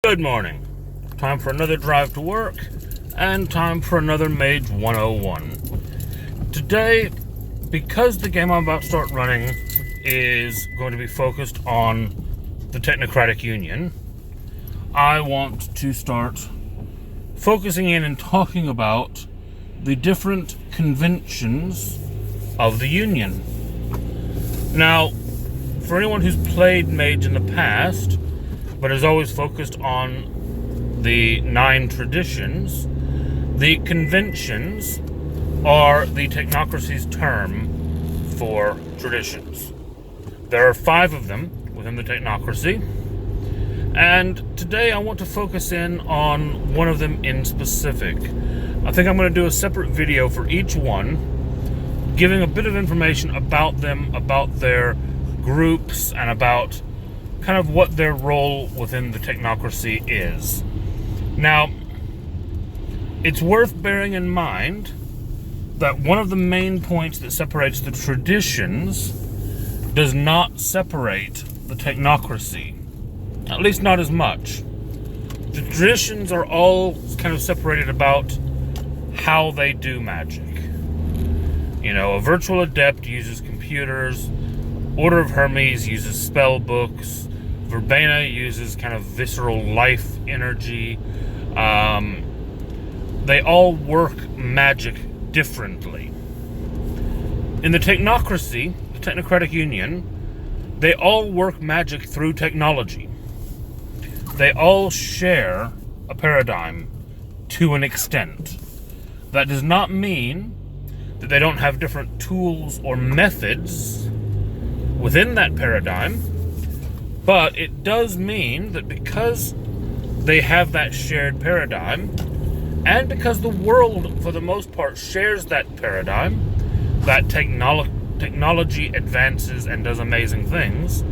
Good morning. Time for another drive to work, and time for another Mage 101. Today, because the game I'm about to start running is going to be focused on the Technocratic Union, I want to start focusing in and talking about the different conventions of the Union. Now, for anyone who's played Mage in the past, but has always focused on the 9 traditions, the conventions are the technocracy's term for traditions. There are 5 of them within the technocracy, and today I want to focus in on one of them in specific. I think I'm going to do a separate video for each one, giving a bit of information about them, about their groups, and about kind of what their role within the technocracy is. Now, it's worth bearing in mind that one of the main points that separates the traditions does not separate the technocracy, at least not as much. The traditions are all kind of separated about how they do magic. You know, a virtual adept uses computers, Order of Hermes uses spell books, Verbena uses kind of visceral life energy. They all work magic differently. In the technocracy, the Technocratic Union, they all work magic through technology. They all share a paradigm to an extent. That does not mean that they don't have different tools or methods within that paradigm, but it does mean that because they have that shared paradigm, and because the world, for the most part, shares that paradigm, that technology advances and does amazing things,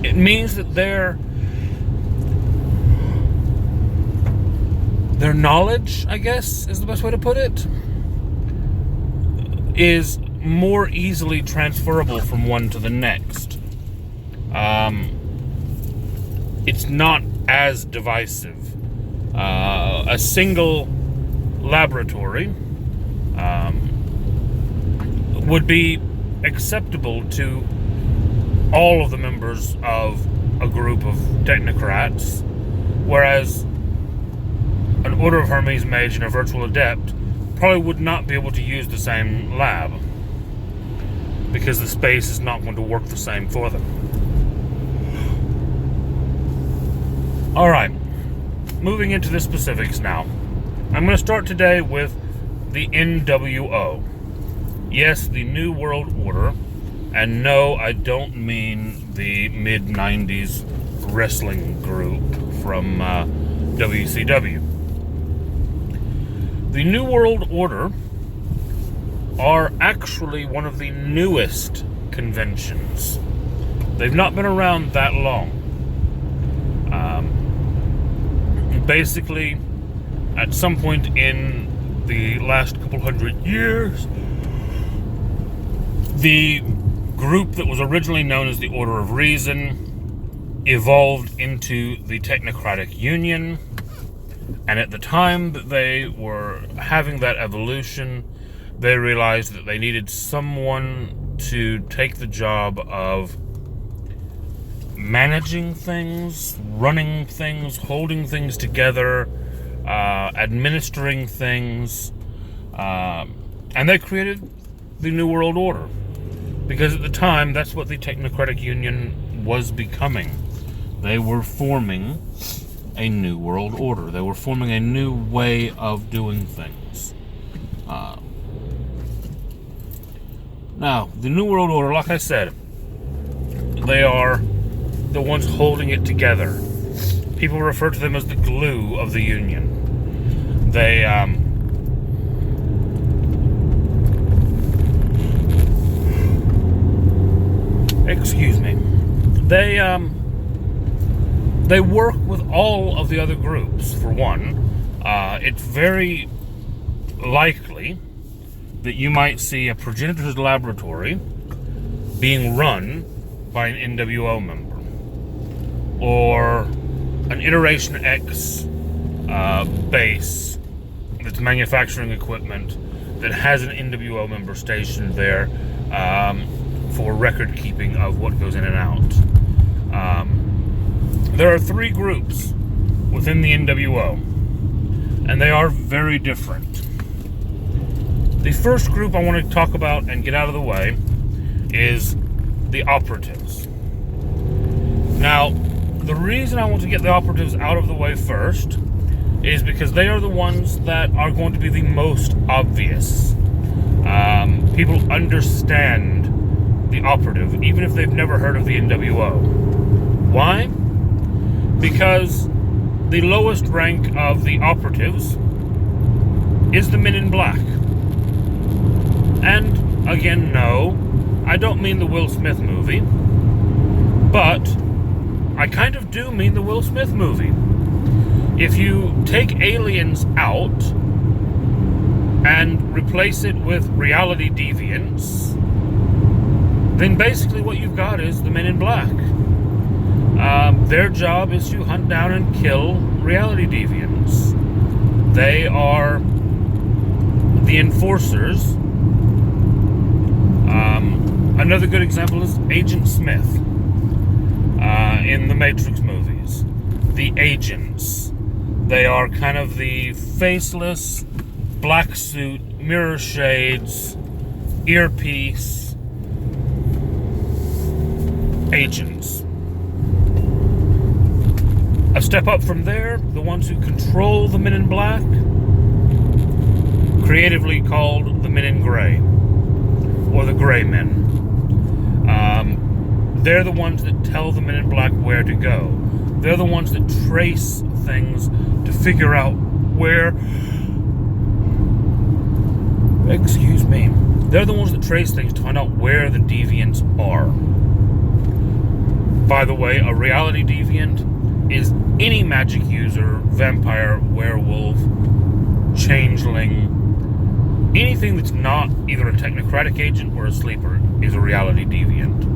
it means that their knowledge, I guess, is the best way to put it, is more easily transferable from one to the next. It's not as divisive. A single laboratory would be acceptable to all of the members of a group of technocrats, whereas an Order of Hermes mage and a virtual adept probably would not be able to use the same lab, because the space is not going to work the same for them. Alright, moving into the specifics now. I'm going to start today with the NWO. Yes, the New World Order, and no, I don't mean the mid-90s wrestling group from WCW. The New World Order are actually one of the newest conventions. They've not been around that long. Basically, at some point in the last couple hundred years, the group that was originally known as the Order of Reason evolved into the Technocratic Union, and at the time that they were having that evolution, they realized that they needed someone to take the job of managing things, running things, holding things together, administering things, and they created the New World Order, because at the time that's what the Technocratic Union was becoming. They were forming a New World Order. They were forming a new way of doing things. Now, the New World Order, like I said, they are the ones holding it together. People refer to them as the glue of the Union. They, excuse me. They work with all of the other groups, for one. It's very likely that you might see a progenitor's laboratory being run by an NWO member, or an Iteration X base that's manufacturing equipment that has an NWO member stationed there for record keeping of what goes in and out. There are 3 groups within the NWO, and they are very different. The first group I want to talk about and get out of the way is the operatives. Now, the reason I want to get the operatives out of the way first is because they are the ones that are going to be the most obvious. People understand the operative, even if they've never heard of the NWO. Why? Because the lowest rank of the operatives is the Men in Black. And, again, no, I don't mean the Will Smith movie, but I kind of do mean the Will Smith movie. If you take aliens out and replace it with reality deviants, then basically what you've got is the Men in Black. Their job is to hunt down and kill reality deviants. They are the enforcers. Another good example is Agent Smith in the Matrix movies. The agents. They are kind of the faceless, black suit, mirror shades, earpiece agents. A step up from there, the ones who control the Men in Black, creatively called the Men in Gray, or the Gray Men. They're the ones that tell the Men in Black where to go. They're the ones that trace things to figure out where... Excuse me. They're the ones that trace things to find out where the deviants are. By the way, a reality deviant is any magic user, vampire, werewolf, changeling, anything that's not either a technocratic agent or a sleeper is a reality deviant.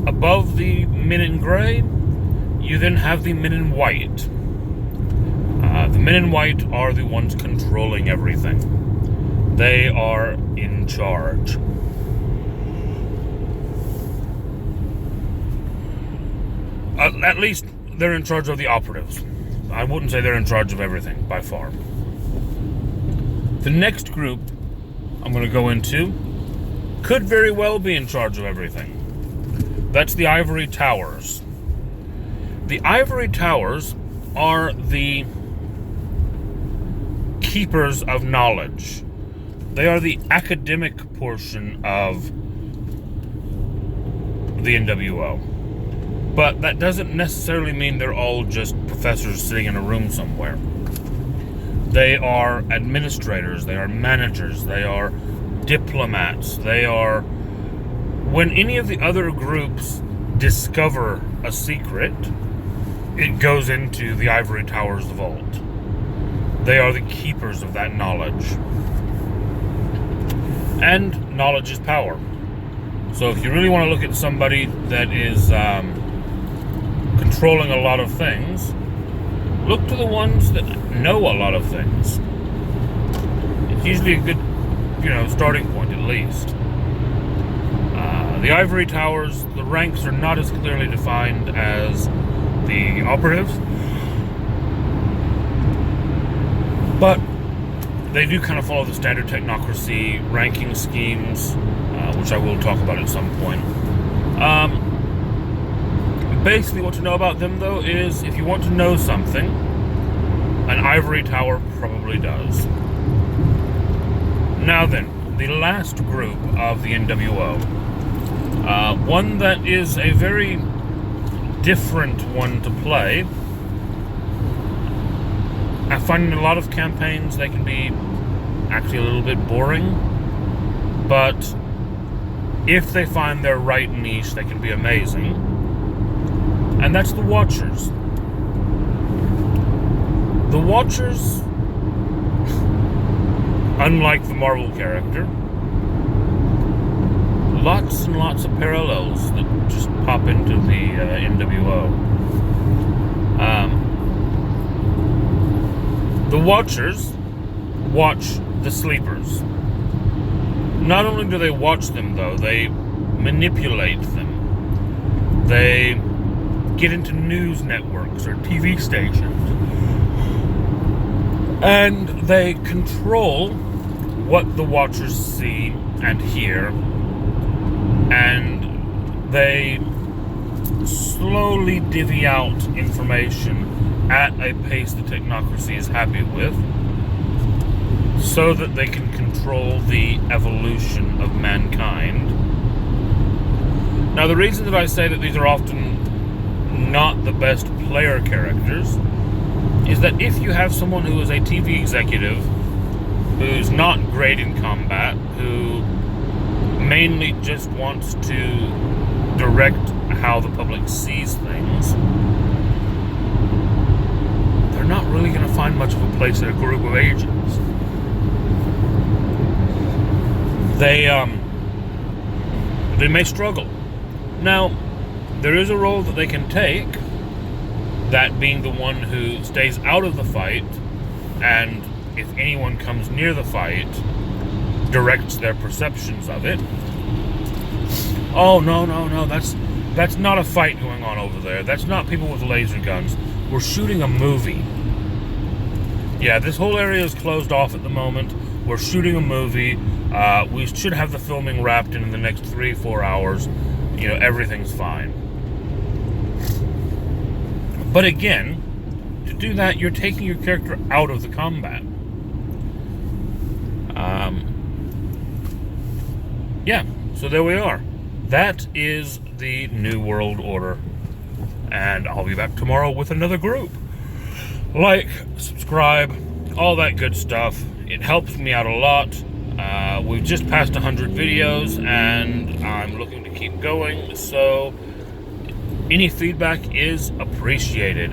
Above the Men in Gray, you then have the Men in White. The Men in White are the ones controlling everything. They are in charge. At least they're in charge of the operatives. I wouldn't say they're in charge of everything, by far. The next group I'm going to go into could very well be in charge of everything. That's the Ivory Towers. The Ivory Towers are the keepers of knowledge. They are the academic portion of the NWO. But that doesn't necessarily mean they're all just professors sitting in a room somewhere. They are administrators, they are managers, they are diplomats, they are... When any of the other groups discover a secret, it goes into the Ivory Towers vault. They are the keepers of that knowledge. And knowledge is power. So if you really want to look at somebody that is controlling a lot of things, look to the ones that know a lot of things. It's usually a good, starting point at least. The Ivory Towers, the ranks are not as clearly defined as the operatives, but they do kind of follow the standard technocracy ranking schemes, which I will talk about at some point. Basically, what to know about them, though, is if you want to know something, an Ivory Tower probably does. Now then, the last group of the NWO. One that is a very different one to play. I find in a lot of campaigns they can be actually a little bit boring, but if they find their right niche, they can be amazing. And that's the Watchers. The Watchers, unlike the Marvel character, lots and lots of parallels that just pop into the NWO. The Watchers watch the Sleepers. Not only do they watch them, though, they manipulate them. They get into news networks or TV stations. And they control what the Watchers see and hear. And they slowly divvy out information at a pace the technocracy is happy with, so that they can control the evolution of mankind. Now, the reason that I say that these are often not the best player characters is that if you have someone who is a TV executive who's not great in combat, who mainly just wants to direct how the public sees things, they're not really going to find much of a place in a group of agents. They may struggle. Now, there is a role that they can take, that being the one who stays out of the fight, and if anyone comes near the fight, directs their perceptions of it. Oh, no, that's not a fight going on over there. That's not people with laser guns. We're shooting a movie. Yeah, this whole area is closed off at the moment. We're shooting a movie. We should have the filming wrapped in the next 3-4 hours. You know, everything's fine. But again, to do that, you're taking your character out of the combat. Yeah, so there we are. That is the New World Order. And I'll be back tomorrow with another group. Like, subscribe, all that good stuff. It helps me out a lot. We've just passed 100 videos, and I'm looking to keep going, so any feedback is appreciated.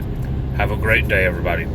Have a great day, everybody.